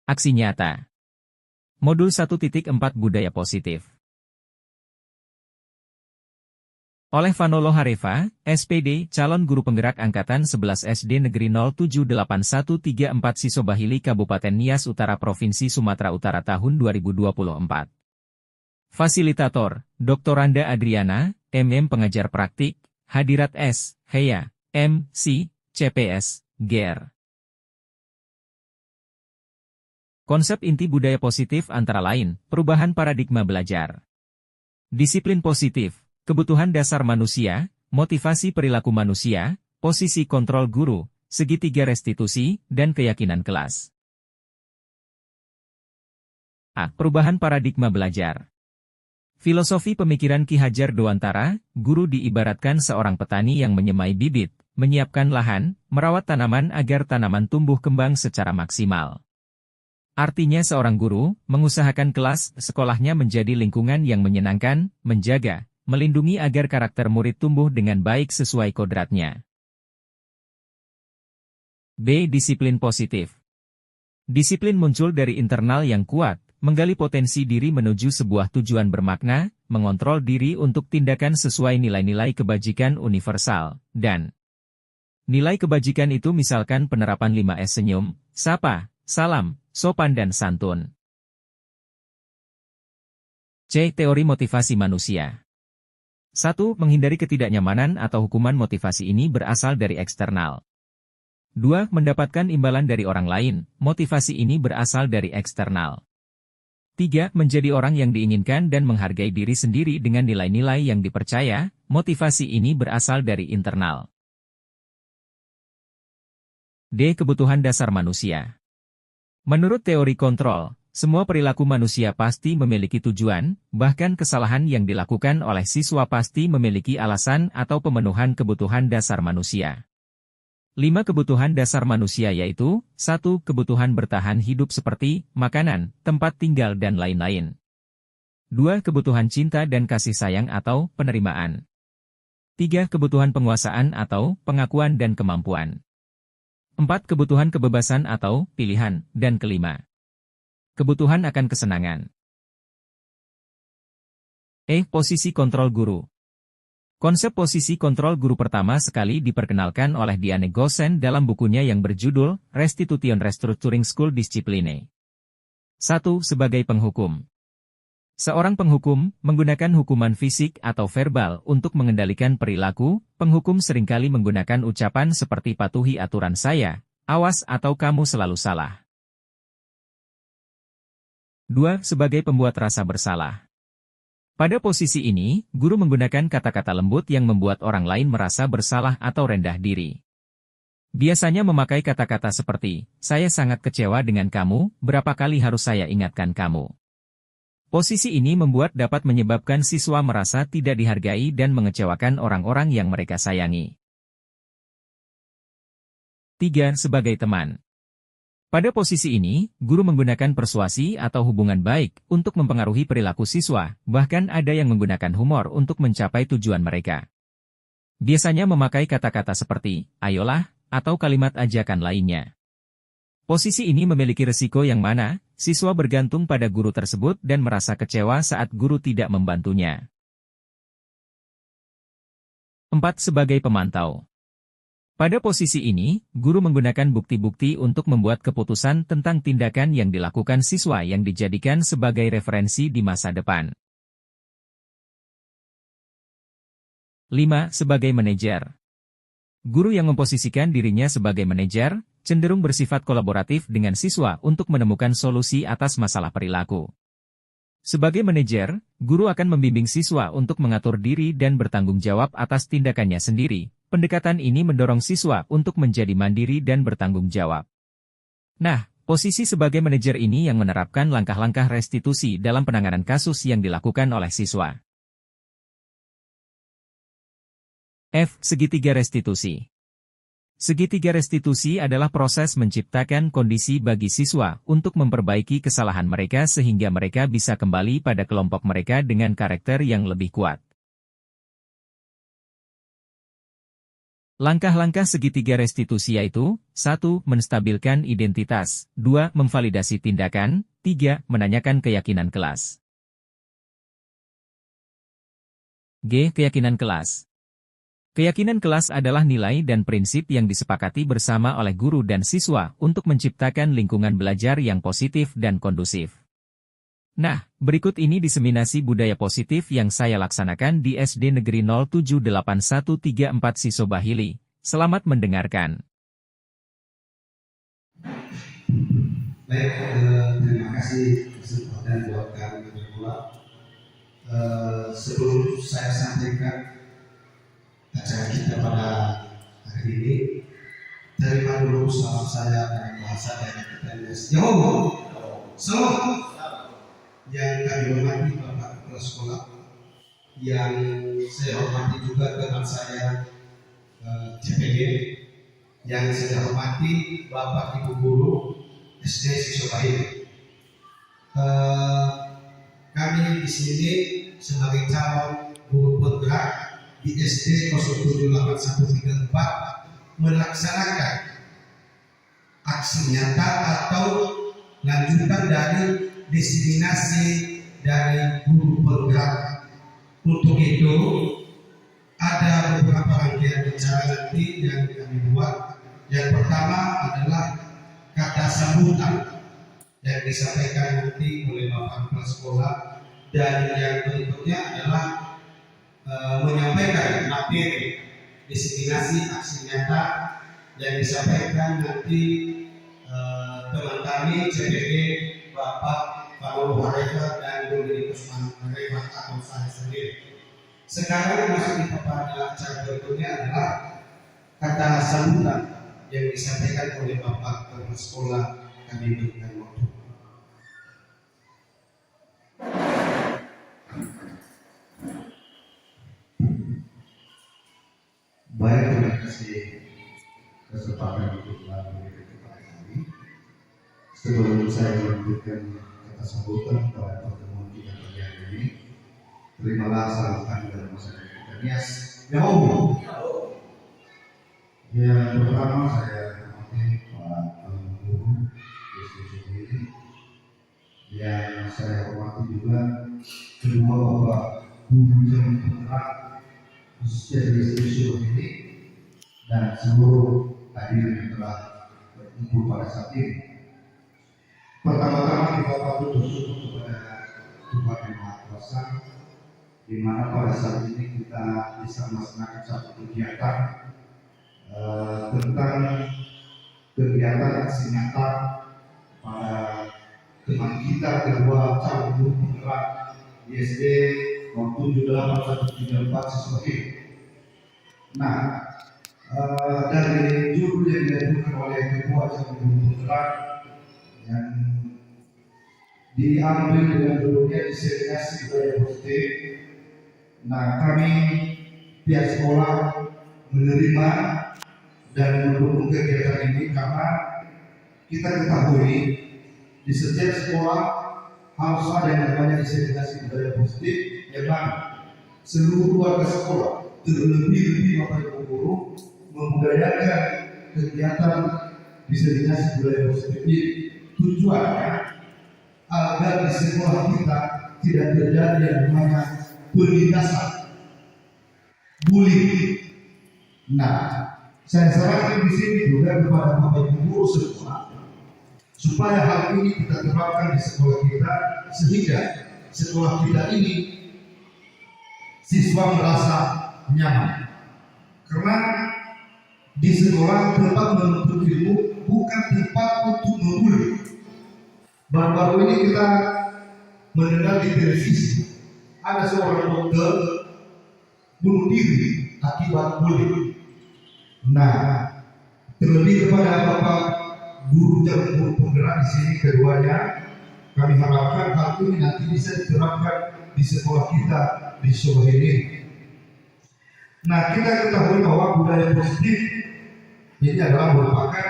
Aksi nyata. Modul 1.4 Budaya Positif. Oleh Vanolo Hareva, SPD, calon guru penggerak Angkatan 11 SD Negeri 078134 Sisobahili Kabupaten Nias Utara Provinsi Sumatera Utara tahun 2024. Fasilitator, Dr. Randa Adriana, MM Pengajar Praktik, Hadirat S. Heya, MC, CPS, GR. Konsep inti budaya positif antara lain, perubahan paradigma belajar. Disiplin positif, kebutuhan dasar manusia, motivasi perilaku manusia, posisi kontrol guru, segitiga restitusi, dan keyakinan kelas. A. Perubahan paradigma belajar. Filosofi pemikiran Ki Hajar Dewantara, guru diibaratkan seorang petani yang menyemai bibit, menyiapkan lahan, merawat tanaman agar tanaman tumbuh kembang secara maksimal. Artinya seorang guru, mengusahakan kelas sekolahnya menjadi lingkungan yang menyenangkan, menjaga, melindungi agar karakter murid tumbuh dengan baik sesuai kodratnya. B. Disiplin positif. Disiplin muncul dari internal yang kuat, menggali potensi diri menuju sebuah tujuan bermakna, mengontrol diri untuk tindakan sesuai nilai-nilai kebajikan universal, dan nilai kebajikan itu misalkan penerapan 5S senyum, sapa, salam, sopan dan santun. C. Teori motivasi manusia. 1. Menghindari ketidaknyamanan atau hukuman. Motivasi ini berasal dari eksternal. 2. Mendapatkan imbalan dari orang lain. Motivasi ini berasal dari eksternal. 3. Menjadi orang yang diinginkan dan menghargai diri sendiri dengan nilai-nilai yang dipercaya. Motivasi ini berasal dari internal. D. Kebutuhan dasar manusia. Menurut teori kontrol, semua perilaku manusia pasti memiliki tujuan, bahkan kesalahan yang dilakukan oleh siswa pasti memiliki alasan atau pemenuhan kebutuhan dasar manusia. 5 kebutuhan dasar manusia yaitu, 1. Kebutuhan bertahan hidup seperti makanan, tempat tinggal dan lain-lain. 2. Kebutuhan cinta dan kasih sayang atau penerimaan. 3. Kebutuhan penguasaan atau pengakuan dan kemampuan. 4. Kebutuhan kebebasan atau pilihan, dan kelima, kebutuhan akan kesenangan. E. Posisi kontrol guru. Konsep posisi kontrol guru pertama sekali diperkenalkan oleh Diane Gossen dalam bukunya yang berjudul Restitution Restructuring School Discipline. 1. Sebagai penghukum. Seorang penghukum menggunakan hukuman fisik atau verbal untuk mengendalikan perilaku. Penghukum seringkali menggunakan ucapan seperti patuhi aturan saya, awas atau kamu selalu salah. 2. Sebagai pembuat rasa bersalah. Pada posisi ini, guru menggunakan kata-kata lembut yang membuat orang lain merasa bersalah atau rendah diri. Biasanya memakai kata-kata seperti, saya sangat kecewa dengan kamu, berapa kali harus saya ingatkan kamu. Posisi ini dapat menyebabkan siswa merasa tidak dihargai dan mengecewakan orang-orang yang mereka sayangi. 3. Sebagai teman. Pada posisi ini, guru menggunakan persuasi atau hubungan baik untuk mempengaruhi perilaku siswa, bahkan ada yang menggunakan humor untuk mencapai tujuan mereka. Biasanya memakai kata-kata seperti, ayolah, atau kalimat ajakan lainnya. Posisi ini memiliki resiko yang mana, siswa bergantung pada guru tersebut dan merasa kecewa saat guru tidak membantunya. 4. Sebagai pemantau. Pada posisi ini, guru menggunakan bukti-bukti untuk membuat keputusan tentang tindakan yang dilakukan siswa yang dijadikan sebagai referensi di masa depan. 5. Sebagai manajer. Guru yang memposisikan dirinya sebagai manajer, cenderung bersifat kolaboratif dengan siswa untuk menemukan solusi atas masalah perilaku. Sebagai manajer, guru akan membimbing siswa untuk mengatur diri dan bertanggung jawab atas tindakannya sendiri. Pendekatan ini mendorong siswa untuk menjadi mandiri dan bertanggung jawab. Nah, posisi sebagai manajer ini yang menerapkan langkah-langkah restitusi dalam penanganan kasus yang dilakukan oleh siswa. F. Segitiga restitusi. Segitiga restitusi adalah proses menciptakan kondisi bagi siswa untuk memperbaiki kesalahan mereka sehingga mereka bisa kembali pada kelompok mereka dengan karakter yang lebih kuat. Langkah-langkah segitiga restitusi yaitu, 1. Menstabilkan identitas, 2. Memvalidasi tindakan, 3. Menanyakan keyakinan kelas. G. Keyakinan kelas. Keyakinan kelas adalah nilai dan prinsip yang disepakati bersama oleh guru dan siswa untuk menciptakan lingkungan belajar yang positif dan kondusif. Nah, berikut ini diseminasi budaya positif yang saya laksanakan di SD Negeri 078134 Sisobahili. Selamat mendengarkan. Baik, terima kasih kesempatan buat kami berdua. Sebelum saya sampaikan acara kita pada hari ini, terima dulu salam saya dengan bahasa daerah kita Yahoo. Salam yang kami hormati Bapak Kepala Sekolah, yang saya hormati juga teman saya CPG, yang saya hormati Bapak Ibu Guru SD Sisobahili. Kami di sini sebagai calon guru penggerak di SD 078134 melaksanakan aksi nyata atau lanjutan dari diseminasi dari guru penggerak. Untuk itu ada beberapa rangkaian bicara nanti yang kami buat. Yang pertama adalah kata sambutan yang disampaikan nanti oleh Bapak Kepala Sekolah, dan yang berikutnya adalah menyampaikan materi diseminasi aksi nyata yang disampaikan nanti teman kami CPG Bapak Pak Harefa dan Doni Kusman Harefa atau saya sendiri. Sekarang masuk kepada acara berikutnya adalah kata sambutan yang disampaikan oleh Bapak Kepala Sekolah. Kami berikan waktu. Baik, terima kasih kesempatan untuk memberikan kepada kami. Sebelum saya melanjutkan kata sambutan pada pertemuan kita pagi hari ini, terimalah salam kami dari masyarakat kita Nias. Yahoo. Yang pertama saya hormati Pak Guru Sisobahili, yang saya hormati juga kedua Bapak Guru yang penggerak khususnya di Sisobahili dan seluruh hadirin yang telah berkumpul pada saat ini. Pertama-tama kita patut bersyukur kepada Tuhan Yang Maha Kuasa, di mana pada saat ini kita bisa melaksanakan satu kegiatan tentang kegiatan aksi nyata pada teman kita kedua calon guru penggerak di SD 078134 Sisobahili. Nah, dari judul yang diajukan oleh kedua calon guru penggerak yang diambil dengan judulnya diseminasi budaya positif. Nah, kami pihak sekolah menerima dan mendukung kegiatan ini karena kita ketahui di setiap sekolah harus ada yang namanya diseminasi budaya positif, yang mana seluruh warga sekolah terlebih Bapak Ibu guru membudayakan kegiatan diseminasi budaya positif ini. Tujuannya agar di sekolah kita tidak terjadi yang namanya penindasan, bullying. Nah, saya sarankan di sini juga kepada Bapak Ibu guru semua supaya hal ini kita terapkan di sekolah kita, sehingga sekolah kita ini siswa merasa nyaman. Karena di sekolah tempat menuntut ilmu, bukan tempat untuk membuli. Baru-baru ini kita mendengar di televisi ada seorang dokter bunuh diri akibat bullying. Nah, terlebih kepada Bapak guru dan guru penggerak di sini keduanya, kami harapkan hal ini nanti bisa diterapkan di sekolah kita di Sisobahili. Nah, kita ketahui bahwa budaya positif ini adalah merupakan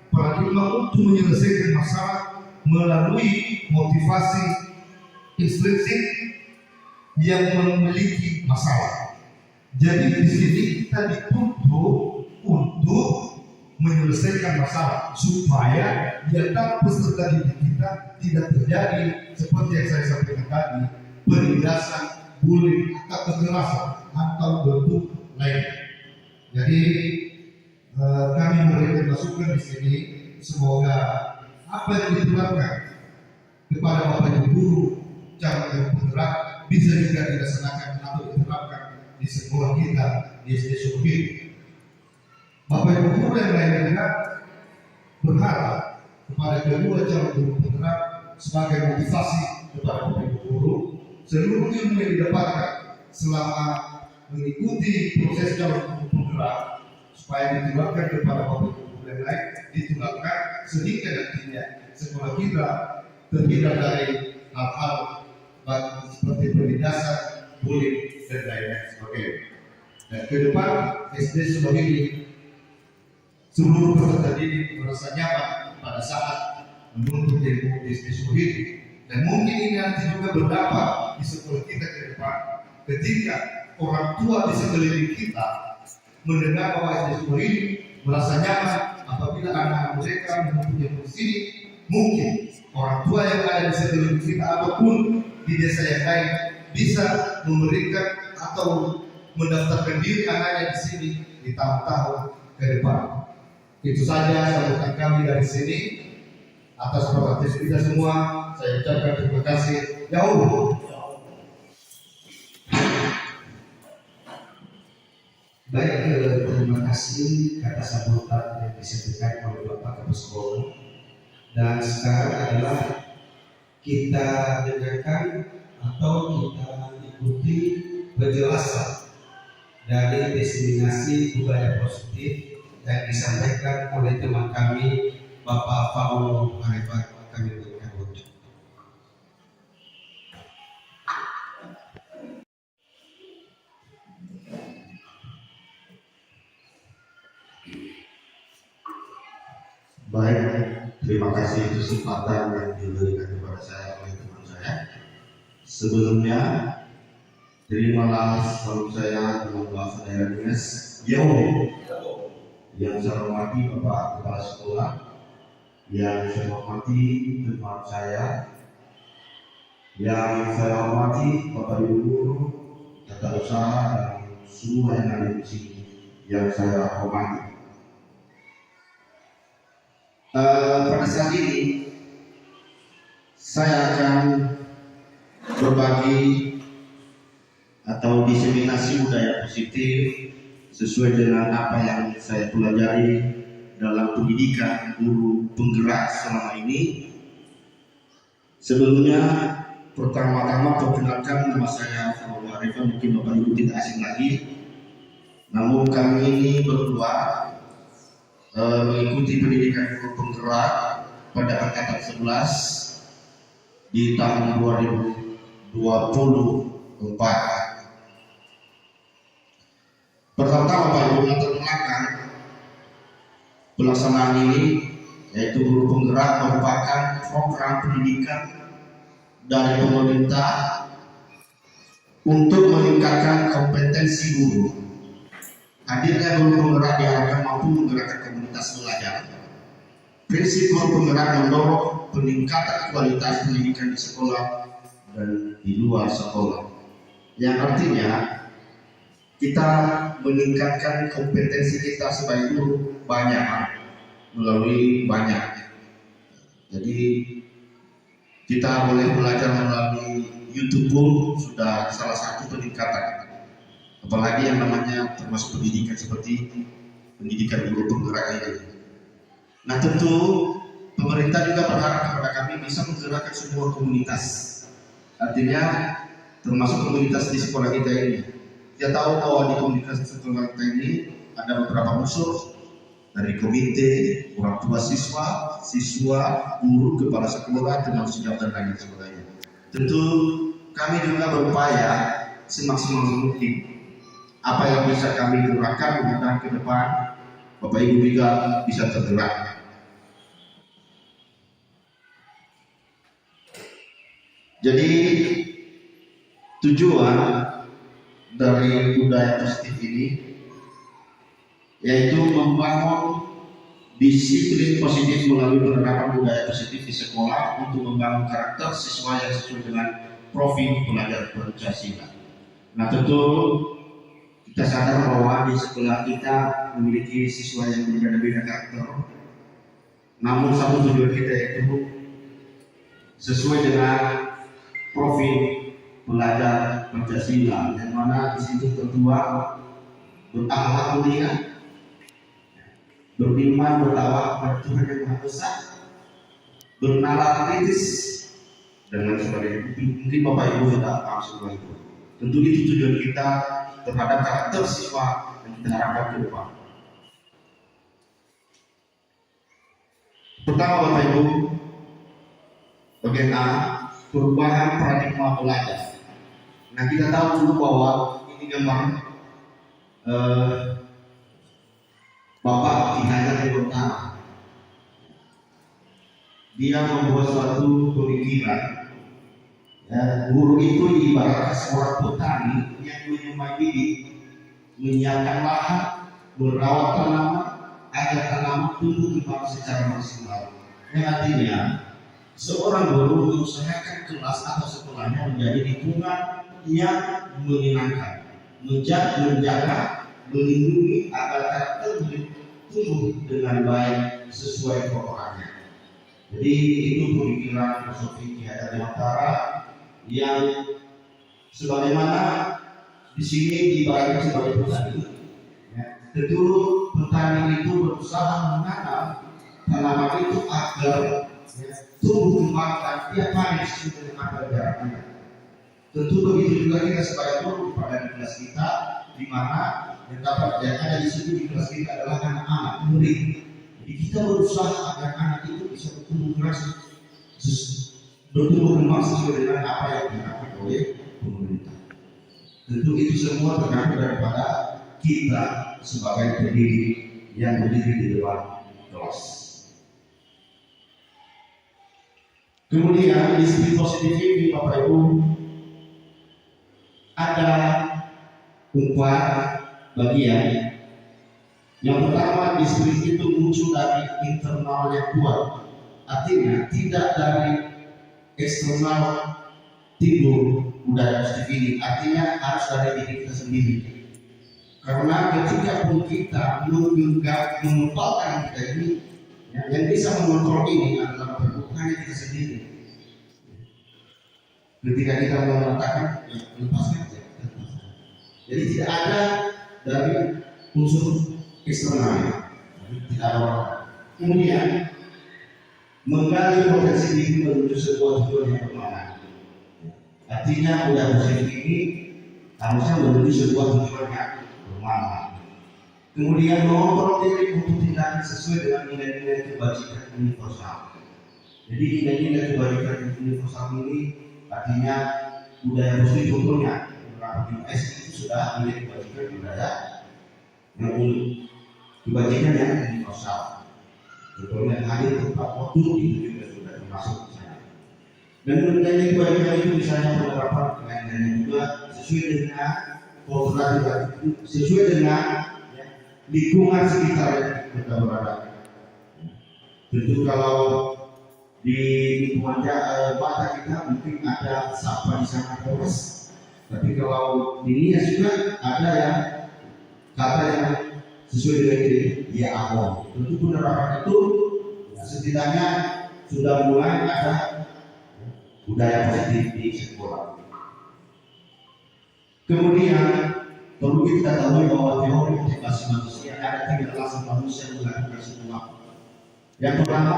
paradigma untuk menyelesaikan masalah melalui motivasi intrinsik yang memiliki masalah. Jadi di sini kita dituntut untuk menyelesaikan masalah supaya diantara peserta didik kita tidak terjadi seperti yang saya sampaikan tadi, penindasan, bullying, atau kekerasan atau bentuk lain. Jadi kami memberikan masukan di sini, semoga apa yang diterapkan kepada Bapak Ibu guru cara bergerak bisa juga dilaksanakan atau diterapkan di sekolah kita di SD Suhid. Bapak Ibu guru yang lain juga berharap kepada kedua calon guru penggerak sebagai motivasi kepada Bapak Ibu guru seluruh ilmu yang didapatkan selama mengikuti proses calon guru penggerak supaya ditularkan kepada Bapak Ibu guru yang lain, ditularkan sehingga nantinya sekolah kita terhindar dari hal-hal seperti penindasan, bullying dan lain-lain sebagainya. Dan ke depan SD Suhid seluruh peserta didik merasa nyaman pada saat menuntut ilmu di SD Suhid, dan mungkin ini nanti juga berdampak di sekolah kita ke depan ketika orang tua di sekeliling kita mendengar bahwa SD Suhid merasa nyaman apabila anak-anak mereka menuntut ilmu di sini. Mungkin orang tua yang ada di sekeliling kita ataupun di desa yang lain bisa memberikan atau mendaftarkan diri anaknya di sini di tahun-tahun ke depan. Itu saja sambutan kami dari sini. Atas perhatian kita semua, saya ucapkan terima kasih. Ya Allah. Baik, terima kasih atas sambutan yang disampaikan oleh Bapak Kepala Sekolah. Dan sekarang adalah kita dengarkan atau kita ikuti penjelasan dari diseminasi budaya positif yang disampaikan oleh teman kami Bapak Paulo Arifat. Kami berikan waktu. Baik, terima kasih kesempatan yang diberikan kepada saya oleh teman saya. Sebelumnya, terimalah salam saya dengan bahasa daerah Nias, Yahoo. Yang saya hormati Bapak Kepala Sekolah, yang saya hormati teman saya, yang saya hormati Bapak Ibu guru, tata usaha dan semua yang ada di sini yang saya hormati. Pada saat ini saya akan berbagi atau diseminasi budaya positif sesuai dengan apa yang saya pelajari dalam pendidikan guru penggerak selama ini. Sebelumnya, pertama-tama perkenalkan nama saya Paulo Arifat, mungkin Bapak Ibu tidak asing lagi. Namun kami ini berdua mengikuti pendidikan guru penggerak pada angkatan 11 di tahun 2024. Pertama-tama Pak Ibu latar belakang pelaksanaan ini, yaitu guru penggerak merupakan program pendidikan dari pemerintah untuk meningkatkan kompetensi guru. Hadirnya guru penggerak diharapkan mampu menggerakkan komunitas belajar. Prinsip guru penggerak mendorong peningkatan kualitas pendidikan di sekolah dan di luar sekolah, yang artinya kita meningkatkan kompetensi kita sebagai guru melalui banyak. Jadi kita boleh belajar melalui YouTube pun sudah salah satu peningkatan. Apalagi yang namanya termasuk pendidikan seperti pendidikan guru penggerak ini. Nah, tentu pemerintah juga berharap kepada kami bisa menggerakkan semua komunitas. Artinya termasuk komunitas di sekolah kita ini. Kita tahu bahwa di komunitas sekolah kita ini ada beberapa unsur dari komite, orang tua siswa, guru, kepala sekolah, teman sejawat dan lain sebagainya. Tentu kami juga berupaya semaksimal mungkin apa yang bisa kami gerakkan mudah-mudahan ke depan Bapak Ibu juga bisa tergerak. Jadi tujuan dari budaya positif ini yaitu membangun disiplin positif melalui penerapan budaya positif di sekolah untuk membangun karakter siswa yang sesuai dengan profil pelajar Pancasila. Nah, tentu kita sadar bahwa di sekolah kita memiliki siswa yang berbeda-beda karakter. Namun satu tujuan kita itu sesuai dengan profil pelajar Pancasila, yang mana di situ tertuang berakhlak mulia, beriman, bertawakal pada Tuhan yang Maha Esa, bernalar kritis, dengan sebagainya. Mungkin Bapak Ibu sudah paham semua itu. Tentu itu tujuan kita terhadap karakter siswa yang kita harapkan ke depan. Pertama Bapak Ibu, bagian A, perubahan paradigma belajar. Nah, kita tahu dulu bahwa ini gambar Bapak Ki Hajar Dewantara. Dia membuat suatu pemikiran. Ya, guru itu ibaratnya seorang petani yang menyemai bibit, menyiapkan lahan, merawat tanaman agar tanaman tumbuh kembang secara maksimal. Yang artinya seorang guru mengusahakan kelas atau sekolahnya menjadi lingkungan yang menyenangkan, menjaga, melindungi agar karakter tumbuh dengan baik sesuai propornya. Jadi itu pemikiran filosofi Ki Hajar Dewantara yang sebagaimana di sini diibaratkan sebagai petani. Ya, tentu petani itu berusaha menanam tanaman itu agar tumbuh kembang dan tiap hari sesuai dengan apa jaraknya. Tentu begitu juga kita sebagai guru pada di kelas kita, di mana yang dapat yang ada di sini di kelas kita adalah anak-anak murid. Jadi kita berusaha agar anak itu bisa bertumbuh kembang sesuai dengan apa yang diharapkan oleh pemerintah. Tentu itu semua tergantung daripada kita sebagai pendidik yang berdiri di depan kelas. Kemudian disiplin positif ini Bapak Ibu ada 4 bagian. Yang pertama, disiplin itu muncul dari internal yang kuat, artinya tidak dari eksternal timbul budaya positif ini, artinya harus dari diri kita sendiri. Karena ketika pun kita mengembangkan kita ini, yang bisa mengontrol ini adalah bukan kita sendiri. Ketika kita mengatakan lepaskan saja, jadi tidak ada dari unsur eksternal, tidak ada. Kemudian menggali potensi diri menuju sebuah tujuan yang bermakna. Artinya budaya positif ini harusnya menuju sebuah tujuan yang bermakna. Kemudian mengontrol diri untuk tindakan sesuai dengan nilai-nilai kebajikan universal. Jadi nilai-nilai kebajikan universal ini artinya budaya positif contohnya beberapa di US itu sudah nilai kebajikan budaya yang kebajikan yang universal. Contohnya hadir tepat waktu itu juga sudah termasuk di sana. Dan nilai kebajikan itu misalnya penerapan nilai-nilai juga sesuai dengan sesuai dengan lingkungan sekitar yang kita berada. Tentu kalau di lingkungan mata kita mungkin ada sapa di sana terus, tapi kalau di Nias juga ada yang kata yang sesuai dengan diri ya Allah. Tentu penerapan itu setidaknya sudah mulai ada budaya positif di sekolah. Kemudian perlu kita tahu bahwa teori motivasi manusia ada 3 alasan manusia melakukan sesuatu. Yang pertama,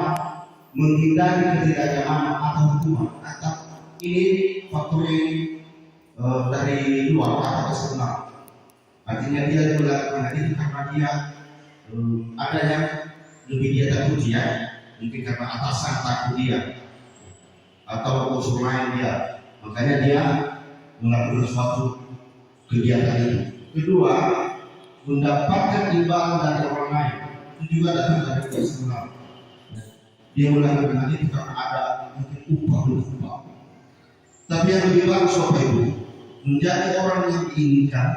menghindari ketidaknyamanan atau hukuman. Atau ini faktor dari luar atau eksternal. Artinya dia melakukan itu karena dia ada yang lebih dia takut dia, mungkin karena atasan takut dia atau unsur lain dia, makanya dia melakukan suatu kegiatan itu. Kedua, mendapatkan imbalan dari orang lain, itu juga datang dari eksternal. Dia melakukan hal itu karena ada mungkin upah. Tapi yang lebih bagus Bapak Ibu, menjadi orang yang diinginkan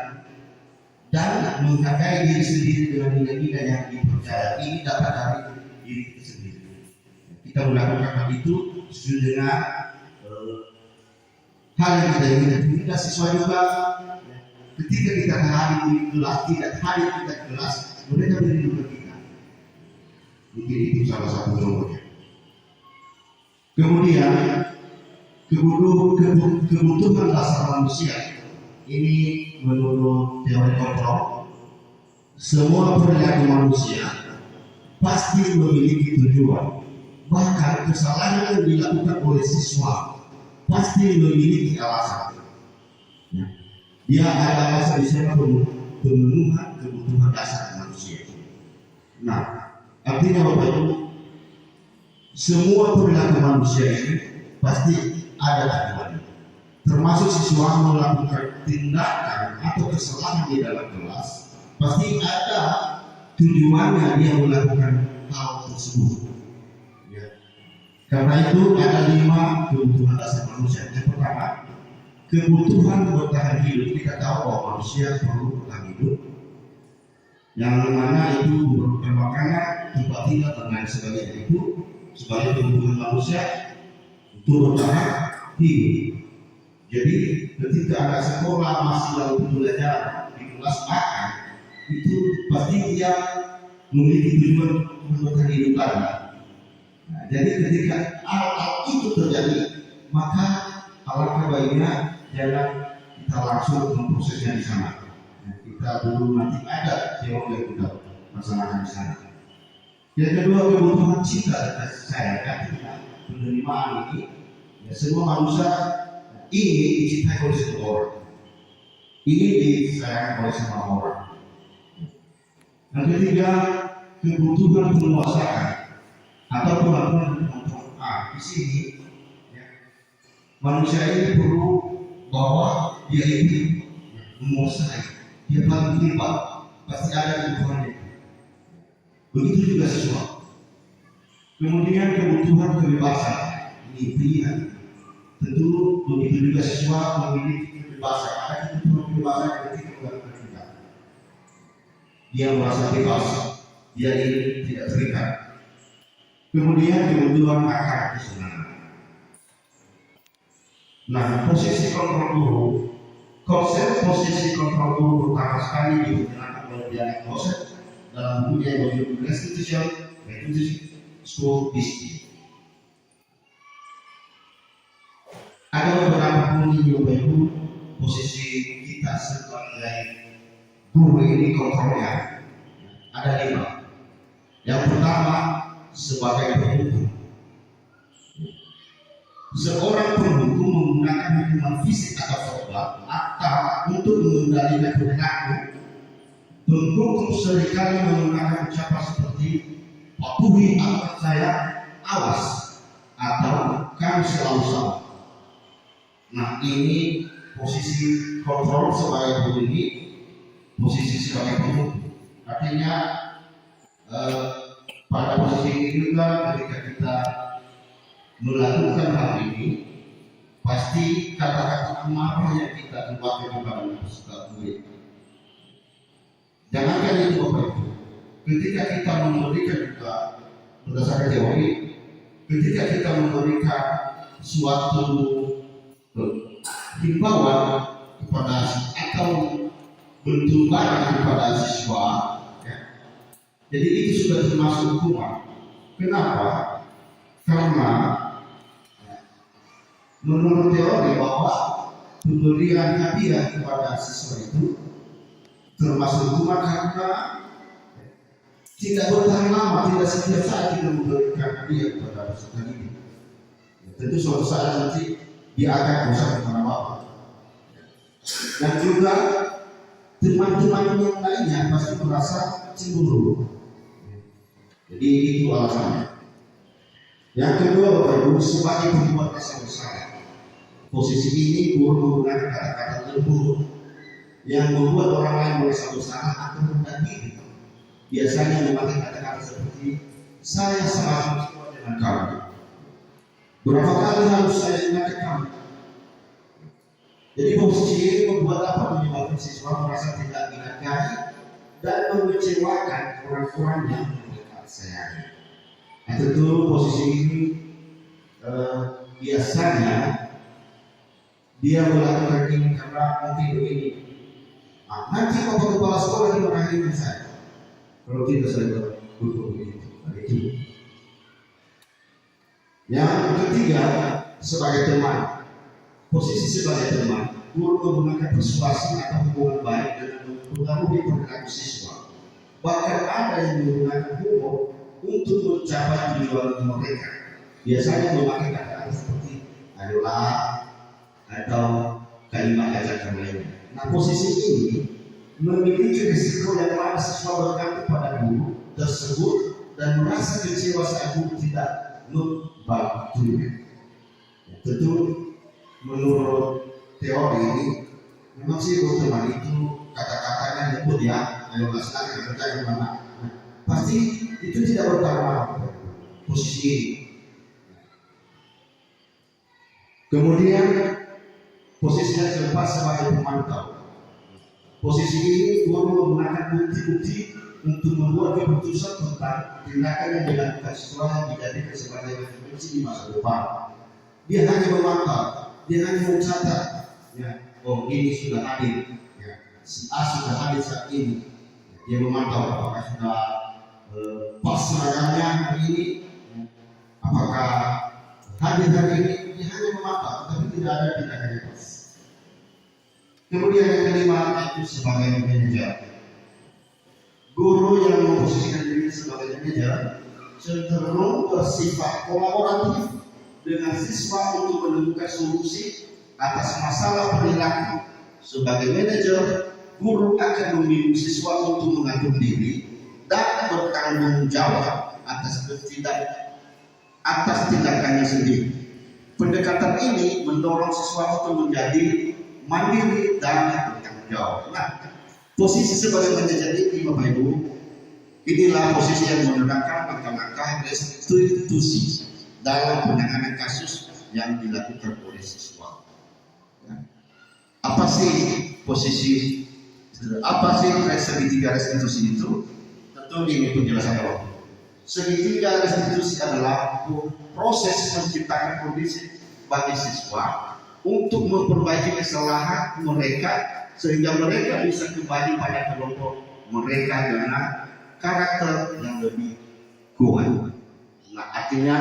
dan menghargai diri sendiri dengan nilai-nilai yang dipercaya. Ini dapat dari diri kita sendiri. Kita melakukan hal itu sesuai dengan hal yang kita inginkan. Kita sesuai juga ketika kita hadir di kelas, tidak hadir kita di kelas, mereka merindukan kita. Mungkin itu salah satu contohnya. Kemudian kebutuhan dasar manusia ini menurut teori kontrol, semua perilaku manusia pasti memiliki tujuan. Bahkan kesalahan yang dilakukan oleh siswa pasti memiliki alasan. Dia ada alasan di sana pemenuhan kebutuhan dasar manusia. Nah, artinya Bapak Ibu, semua perilaku manusia ini pasti ada tujuannya. Termasuk siswa melakukan tindakan atau kesalahan di dalam kelas, pasti ada tujuannya dia melakukan hal tersebut. Ya. Karena itu ada 5 kebutuhan dasar manusia. Yang pertama, kebutuhan bertahan hidup. Kita tahu bahwa manusia perlu bertahan hidup, yang mana itu berupa makanan, tempat tinggal dan lain sebagainya. Itu sebagai kebutuhan manusia untuk bertahan hidup. Jadi ketika ada sekolah masih dalam belajar di kelas makan, itu pasti dia memiliki tujuan untuk bertahan hidup tadi. Nah, jadi ketika hal itu terjadi, maka alangkah baiknya jangan kita langsung memprosesnya di sana. Nah, kita dulu nanti ada teori yang kita laksanakan di sana. Yang kedua, kebutuhan cinta dan kasih sayang. Artinya penerimaan ini, ya, semua manusia ingin dicintai oleh semua orang, ingin disayang oleh semua orang. Yang ketiga, kebutuhan penguasaan atau kemampuan mengontrol. Di sini ya, manusia ini perlu bahwa dia ini menguasai, dia paling hebat, pasti ada kebutuhannya. Begitu juga siswa. Kemudian kebutuhan kebebasan, ini pilihan. Tentu begitu juga siswa memiliki kebebasan. Ada kebutuhan kebebasan ketika melakukan kita. Dia merasa bebas, dia ingin tidak terikat. Kemudian kebutuhan akar kesenangan. Nah, posisi kontrol guru, konsep posisi kontrol guru pertama sekali digunakan oleh Diana Konsep dalam bukunya yang berjudul Restitution School History. Ada beberapa poin yaitu posisi kita sebagai guru ini kontrolnya ada 5. Yang pertama, sebagai penghukum. Seorang penghukum menggunakan hukuman fisik atau verbal atau untuk mengendalikan perilaku. Penghukum seringkali menggunakan ucapan seperti patuhi aturan saya, awas, atau kamu selalu salah. Nah, ini posisi kontrol sebagai guru ini, posisi sebagai penghukum. Artinya pada posisi ini juga ketika kita melakukan hal ini, pasti kata-kata amarah yang kita keluarkan kepada peserta murid. Jangankan itu Bapak Ibu, ketika kita memberikan juga berdasarkan teori, ketika kita memberikan suatu himbauan kepada atau bentuk barang kepada siswa, ya. Jadi itu sudah termasuk hukuman. Kenapa? Karena menurut teori bahwa pemberian hadiah kepada siswa itu termasuk hukuman karena tidak bertahan lama, tidak setiap saat kita memberikan hadiah kepada peserta didik. Tentu suatu saat nanti dia akan bosan kepada bapak. Dan juga teman-teman yang lainnya pasti merasa cemburu. Jadi itu alasannya. Yang kedua, Bapak Ibu, sebagai pembuat rasa bersalah. Posisi ini guru menggunakan kata-kata lembut yang membuat orang lain merasa bersalah atau rendah diri. Biasanya memakai kata-kata seperti saya sangat suka dengan kamu. Berapa kali harus saya ingatkan kamu? Jadi posisi ini membuat apa? Menyebabkan siswa merasa tidak dihargai dan mengecewakan orang-orang yang mereka sayangi. Nah, tentu posisi ini biasanya dia melakukan ini karena mungkin begini. Nah, nanti bapak kepala sekolah dimarahin saya. Kalau tidak saya berbuat begitu. Itu. Yang ketiga, sebagai teman. Posisi sebagai teman, guru menggunakan persuasi atau hubungan baik dengan mempengaruhi perilaku siswa. Bahkan ada yang menggunakan humor untuk mencapai tujuan mereka. Biasanya memakai kata-kata seperti ayolah atau kalimat ajakan lainnya. Nah, posisi ini memiliki risiko yang mana siswa bergantung pada guru tersebut dan merasa kecewa saat guru tidak membantunya. Tentu menurut teori ini memang sih teman itu kata-katanya nyebut ya ayolah senang kerja yang mana pasti itu tidak bertanggung posisi ini. Kemudian posisinya keempat sebagai pemantau. Posisi ini guru menggunakan bukti-bukti untuk membuat keputusan tentang tindakan yang dilakukan siswa yang dijadikan sebagai referensi di masa depan. Dia hanya memantau, dia hanya mencatat, ya, oh ini sudah hadir, ya, si A sudah hadir saat ini. Dia memantau apakah sudah pas seragamnya hari ini, apakah hadir hari ini. Dia hanya memantau, tapi tidak ada tindakan yang pas. Kemudian yang kelima itu sebagai manajer. Guru yang memposisikan diri sebagai manajer cenderung bersifat kolaboratif dengan siswa untuk menemukan solusi atas masalah perilaku. Sebagai manajer, guru akan membimbing siswa untuk mengatur diri dan bertanggung jawab atas tindakannya sendiri. Pendekatan ini mendorong siswa untuk menjadi mandiri dan bertanggung jawab. Nah, posisi sebagai manajer ini, Bapak Ibu, inilah posisi yang menerapkan langkah-langkah restitusi dalam penanganan kasus yang dilakukan oleh siswa. Apa sih posisi? Apa sih segitiga restitusi itu? Tentu ini penjelasan awal. Segitiga restitusi adalah proses menciptakan kondisi bagi siswa untuk memperbaiki kesalahan mereka sehingga mereka bisa kembali pada kelompok mereka dengan karakter yang lebih kuat. Nah, artinya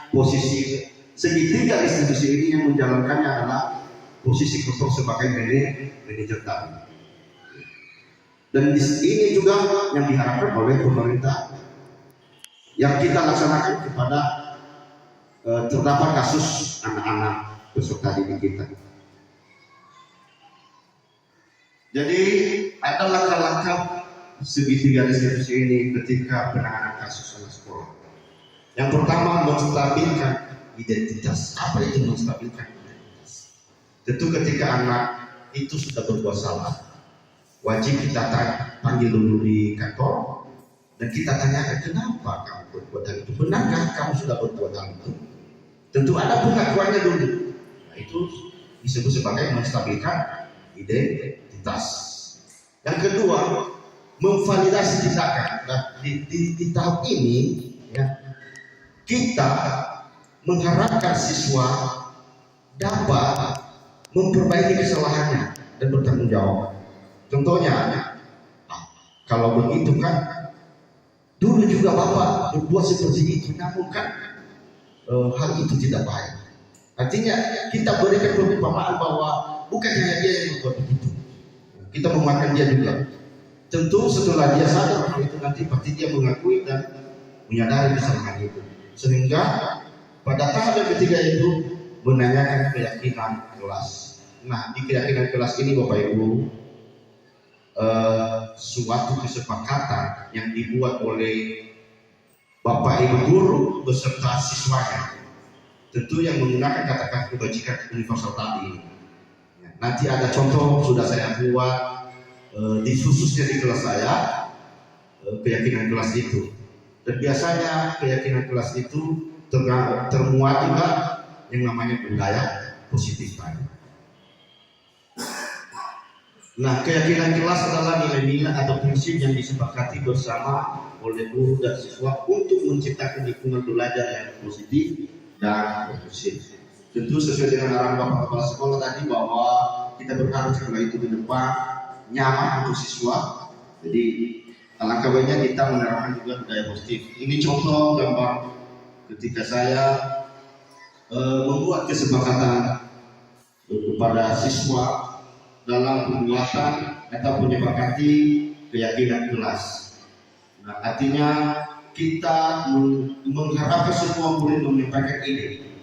posisi segitiga restitusi ini yang menjalankannya adalah posisi kosong sebagai manajer tadi. Dan ini juga yang diharapkan oleh pemerintah yang kita laksanakan kepada terdapat kasus anak-anak peserta didik kita. Jadi ada langkah-langkah segitiga restitusi ini ketika penanganan kasus anak sekolah. Yang pertama, menstabilkan identitas. Apa itu menstabilkan identitas? Tentu ketika anak itu sudah berbuat salah, wajib kita panggil dulu di kantor dan kita tanyakan kenapa kamu berbuat hal itu. Benarkah kamu sudah berbuat hal itu? Tentu ada pengakuannya dulu. Nah, itu disebut sebagai menstabilkan identitas. Yang kedua, memvalidasi tindakan. Nah, di tahap ini ya, kita mengharapkan siswa dapat memperbaiki kesalahannya dan bertanggung jawab. Contohnya, kalau begitu kan dulu juga Bapak berbuat seperti itu, namun kan hal itu tidak baik. Artinya kita berikan pemahaman bahwa bukan hanya dia yang berbuat begitu, kita menguatkan dia juga. Tentu setelah dia sadar hal itu nanti pasti dia mengakui dan menyadari kesalahan itu. Sehingga pada tahap yang ketiga itu menanyakan keyakinan kelas. Nah, di keyakinan kelas ini Bapak Ibu, suatu kesepakatan yang dibuat oleh Bapak Ibu guru beserta siswanya, tentu yang menggunakan kata-kata kebajikan universal tadi. Nanti ada contoh sudah saya buat khususnya di kelas saya, keyakinan kelas itu. Dan biasanya keyakinan kelas itu termuat juga yang namanya budaya positif tadi. Nah, keyakinan kelas adalah nilai-nilai atau prinsip yang disepakati bersama oleh guru dan siswa untuk menciptakan lingkungan belajar yang positif dan kondusif. Tentu sesuai dengan arahan Bapak Kepala Sekolah tadi bahwa kita berharap sekolah itu ke depan nyaman untuk siswa. Jadi alangkah baiknya kita menerapkan juga budaya positif. Ini contoh gambar ketika saya membuat kesepakatan kepada siswa dalam penguatan atau menyepakati keyakinan kelas. Nah, artinya kita mengharapkan semua murid menyampaikan ide.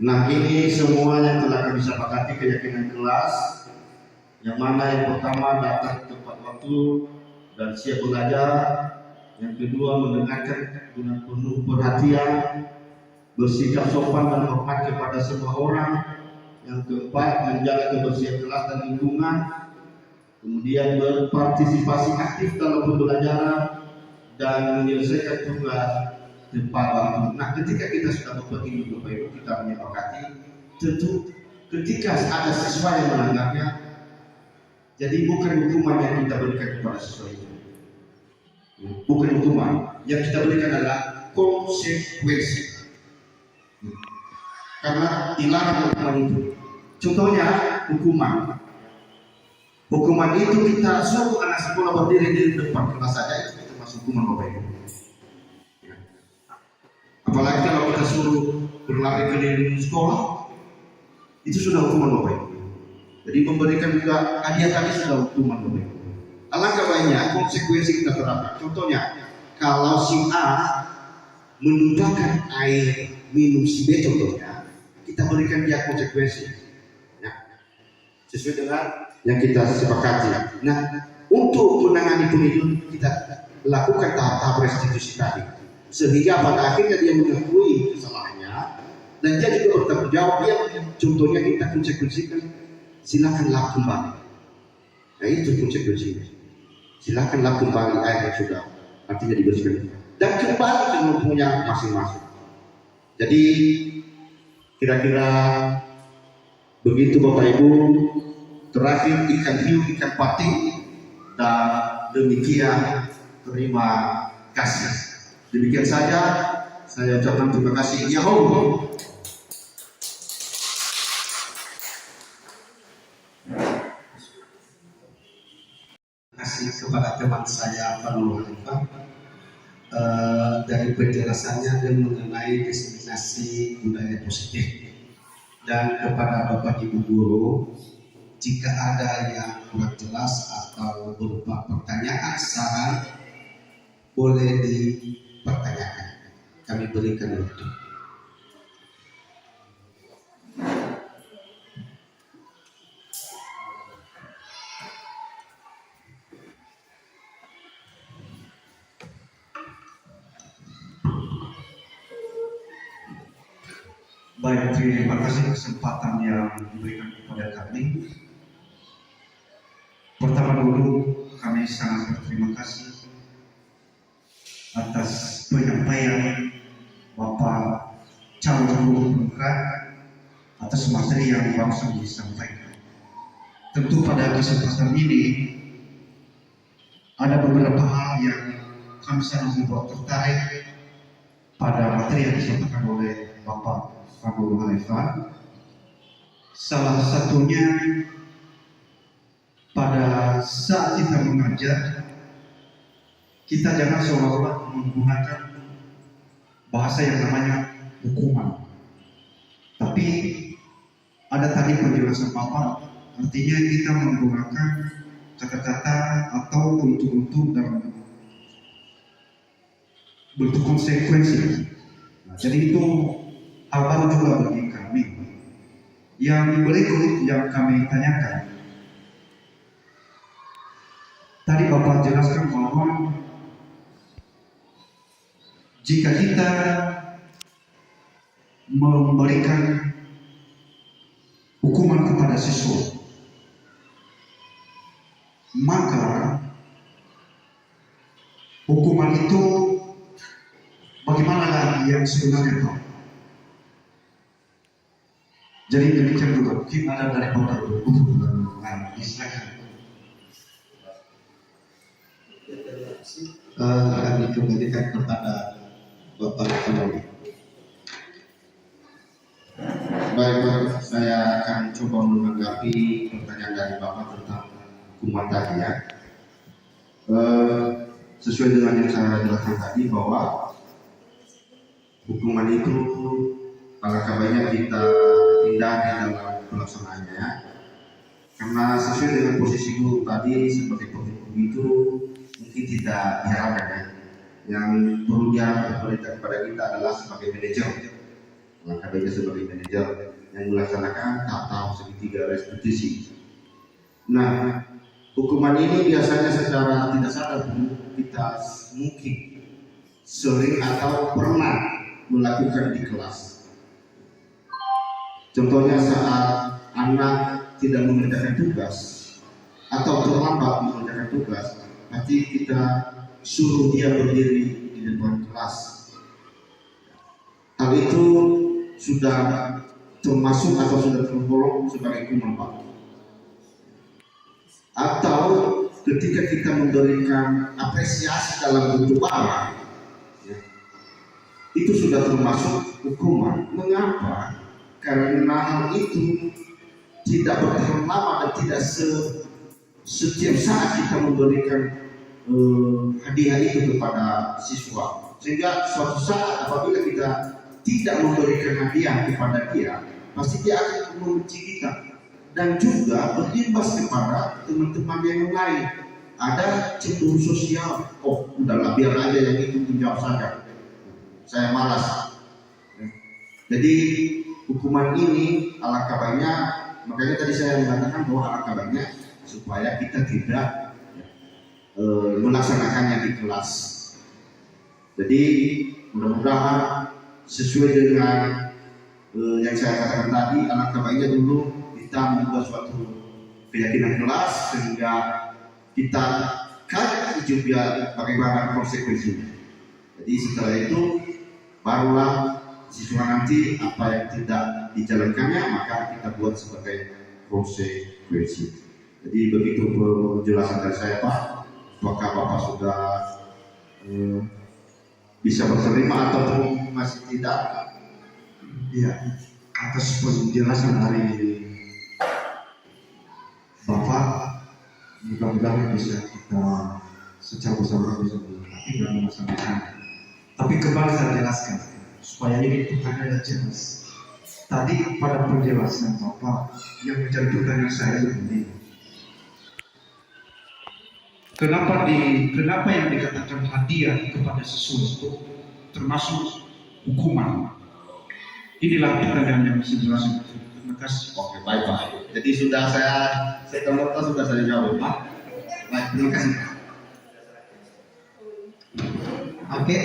Nah, ini semua yang telah kami sepakati keyakinan kelas, yang mana yang pertama datang tepat waktu dan siap belajar, yang kedua mendengarkan dengan penuh perhatian, bersikap sopan dan hormat kepada semua orang, yang keempat menjaga kebersihan kelas dan lingkungan, kemudian berpartisipasi aktif dalam pembelajaran dan menyelesaikan tugas tepat waktu. Nah, ketika kita sudah berbagi Bapak Ibu, kita menyepakati, tentu ketika ada siswa yang melanggarnya, jadi bukan hukuman yang kita berikan kepada siswa itu, bukan hukuman yang kita berikan adalah konsekuensi. Karena dilarang hukuman itu. Contohnya hukuman. Hukuman itu kita suruh anak sekolah berdiri di depan kelas saja, itu termasuk hukuman Bapak Ibu. Apalagi kalau kita suruh berlari keliling sekolah, itu sudah hukuman Bapak Ibu. Jadi memberikan juga hadiah tadi sudah hukuman Bapak Ibu. Alangkah baiknya konsekuensi kita terapkan. Contohnya, kalau si A menumpahkan air minum si B contohnya, kita berikan dia konsekuensi, ya, sesuai dengan yang kita sepakati. Nah, untuk menangani penipuan kita lakukan tahap-tahap restitusi tadi, sehingga pada akhirnya dia mengakui kesalahannya dan dia juga bertanggung jawab. Dia contohnya kita konsekuensikan, silakanlah kembali. Nah, itu konsekuensinya. Silakanlah kembali air yang sudah artinya dibersihkan dan kembali ke rumahnya masing-masing. Jadi kira-kira begitu Bapak Ibu. Terakhir ikan hiu, ikan pating, dan demikian terima kasih. Demikian saja, saya ucapkan terima kasih. Yahoo. Kasih kepada teman saya Fadlul Khalifah dari penjelasannya dan mengenai diseminasi budaya positif, dan kepada Bapak Ibu guru, jika ada yang kurang jelas atau berupa pertanyaan, saran, boleh dipertanyakan. Kami berikan waktu. Baik, terima kasih kesempatan yang diberikan kepada kami. Pertama dulu, kami sangat berterima kasih atas penyampaian Bapak Calon Guru Pemkrat atas materi yang barusan disampaikan. Tentu pada kesempatan ini ada beberapa hal yang kami sangat membuat tertarik pada materi yang disampaikan oleh Bapak Fadlul Khalifah. Salah satunya pada saat kita mengajar, kita jangan seolah-olah menggunakan bahasa yang namanya hukuman. Tapi ada tadi penjelasan Bapak, artinya kita menggunakan kata-kata atau untuk dan bentuk konsekuensi. Nah, jadi itu hal baru juga bagi kami. Yang berikut yang kami tanyakan, tadi Bapak jelaskan bahwa jika kita memberikan hukuman kepada siswa, maka hukuman itu bagaimana lagi yang sebenarnya Pak? Jadi demikian juga mungkin ada dari Bapak Ibu silakan. Kami kembalikan kepada Bapak Kapolri. Baik, saya akan coba menanggapi pertanyaan dari Bapak tentang hukuman tadi ya. Sesuai dengan yang saya jelaskan tadi bahwa hukuman itu alangkah baiknya kita hindari dalam pelaksanaannya ya. Karena sesuai dengan posisi guru tadi sebagai penghukum itu mungkin tidak diharapkan ya. Yang perlu diharapkan kepada kita adalah sebagai manajer. Alangkah baiknya sebagai manajer yang melaksanakan tahap segitiga restitusi. Nah, hukuman ini biasanya secara tidak sadar kita mungkin sering atau pernah melakukan di kelas. Contohnya saat anak tidak mengerjakan tugas atau terlambat mengerjakan tugas, pasti kita suruh dia berdiri di depan kelas. Hal itu sudah termasuk atau sudah tergolong sebagai hukuman Pak. Atau ketika kita memberikan apresiasi dalam bentuk barang, ya, itu sudah termasuk hukuman. Mengapa? Karena hal itu tidak bertahan lama dan tidak setiap saat kita memberikan hadiah itu kepada siswa. Sehingga suatu saat apabila kita tidak memberikan hadiah kepada dia, pasti dia akan membenci kita dan juga berimbas kepada teman-teman yang lain. Ada cemburu sosial. Oh, udahlah biar aja yang itu menjawab saja. Saya malas. Jadi hukuman ini alangkah baiknya, makanya tadi saya mengatakan bahwa alangkah baiknya supaya kita tidak melaksanakannya di kelas. Jadi mudah-mudahan sesuai dengan yang saya katakan tadi, alangkah baiknya dulu kita membuat suatu keyakinan kelas sehingga kita kaji juga bagaimana konsekuensinya. Jadi setelah itu barulah siswa nanti apa yang tidak dijalankannya maka kita buat sebagai konsekuensi. Jadi begitu penjelasan dari saya Pak. Apakah Bapak sudah bisa berterima ataupun masih tidak? Ya, atas penjelasan dari Bapak, mudah-mudahan bisa kita secara bersama bisa melengkapi dalam melaksanakan. Tapi kembali saya jelaskan supaya ini pertanyaan jelas. Tadi pada penjelasan Bapak yang menjadi pertanyaan saya ini, kenapa yang dikatakan hadiah kepada sesuatu termasuk hukuman? Inilah pertanyaan yang bisa jelaskan. Terima kasih. Oke, baik Pak. Jadi sudah saya sudah saya jawab Pak. Baik, terima kasih Pak. Oke,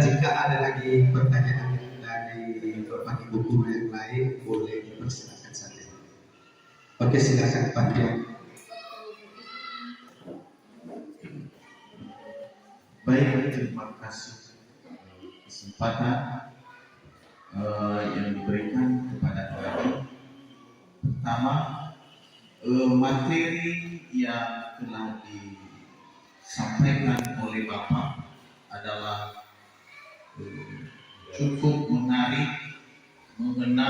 jika ada lagi pertanyaan dari Bapak Ibu guru yang lain, boleh dipersilakan saja. Oke, silakan Pak Dian. Baik, terima kasih kesempatan yang diberikan kepada kami. Pertama, materi yang telah disampaikan oleh Bapak adalah cukup menarik, mengena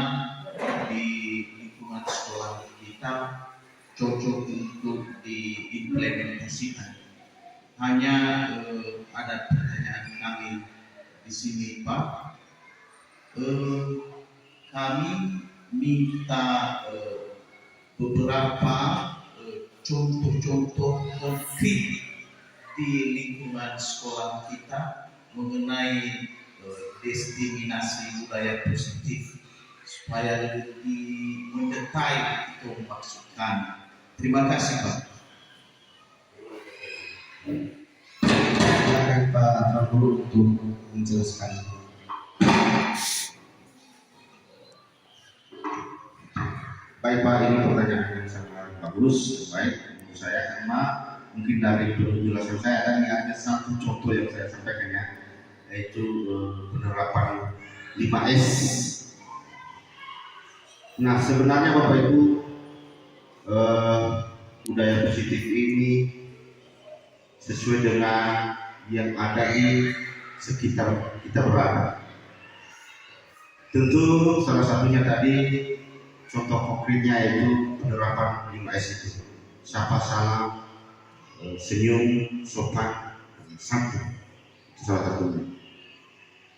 di lingkungan sekolah kita, cocok untuk diimplementasikan. Hanya ada pertanyaan kami di sini Pak. Kami minta beberapa contoh-contoh konkret di lingkungan sekolah kita mengenai destinasi budaya positif supaya lebih mendetail itu maksud kami. Terima kasih Pak. Silakan Pak Guru untuk menjelaskan. Baik Pak, ini pertanyaan yang sangat bagus. Baik, menurut saya karena mungkin dari penjelasan saya tadi ada satu contoh yang saya sampaikan ya, yaitu penerapan 5S. Nah, sebenarnya Bapak Ibu, budaya positif ini sesuai dengan yang ada di sekitar kita berada. Tentu salah satunya tadi contoh konkretnya yaitu penerapan 5S itu. Sapa, salam, senyum, sopan, santun. Itu salah satunya.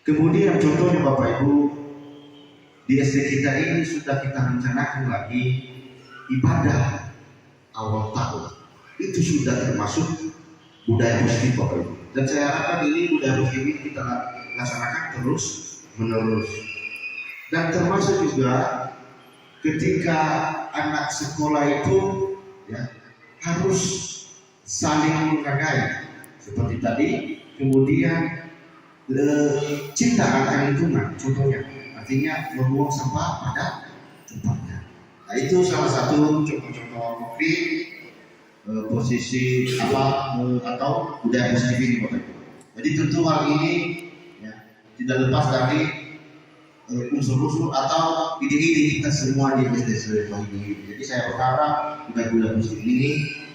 Kemudian contohnya Bapak Ibu, di SD kita ini sudah kita rencanakan lagi ibadah awal tahun. Itu sudah termasuk budaya positif Bapak Ibu. Dan saya harapkan ini budaya positif ini kita laksanakan terus menerus. Dan termasuk juga ketika anak sekolah itu ya, harus saling menghargai seperti tadi. Kemudian cinta akan lingkungan, contohnya artinya membuang sampah pada tempatnya. Nah, itu salah satu contoh-contoh konkret posisi atau budaya positif ini Bapak Ibu. Jadi tentu hal ini ya, tidak lepas dari unsur-unsur atau ide-ide kita semua di SD ini. Jadi saya berharap budaya positif ini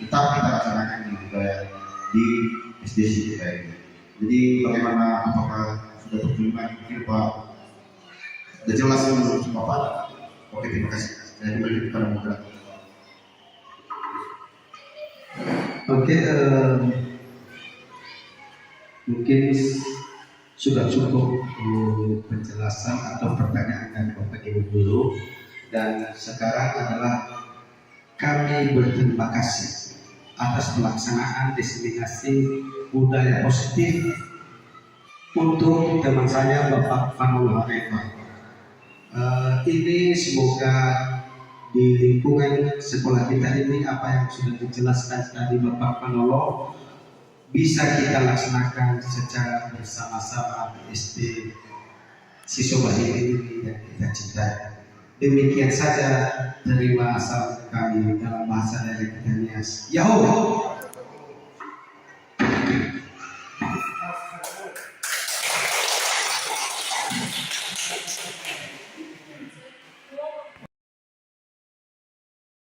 tetap kita laksanakan di SD kita ini. Jadi bagaimana, apakah sudah berterima kasih Pak? Sudah jelas menurut Bapak? Oke, terima kasih. Saya kembali kepada moderator. Oke, mungkin sudah cukup penjelasan atau pertanyaan dari Bapak Ibu dulu. Dan sekarang adalah kami berterima kasih atas pelaksanaan diseminasi budaya positif untuk teman saya Bapak Fanul Harifah. Ini semoga di lingkungan sekolah kita ini apa yang sudah dijelaskan tadi Bapak Fanolo bisa kita laksanakan secara bersama-sama di SD Siswa ini yang kita cintai. Demikian saja, terima salam kami dalam bahasa dari kita Nias. Yahoo!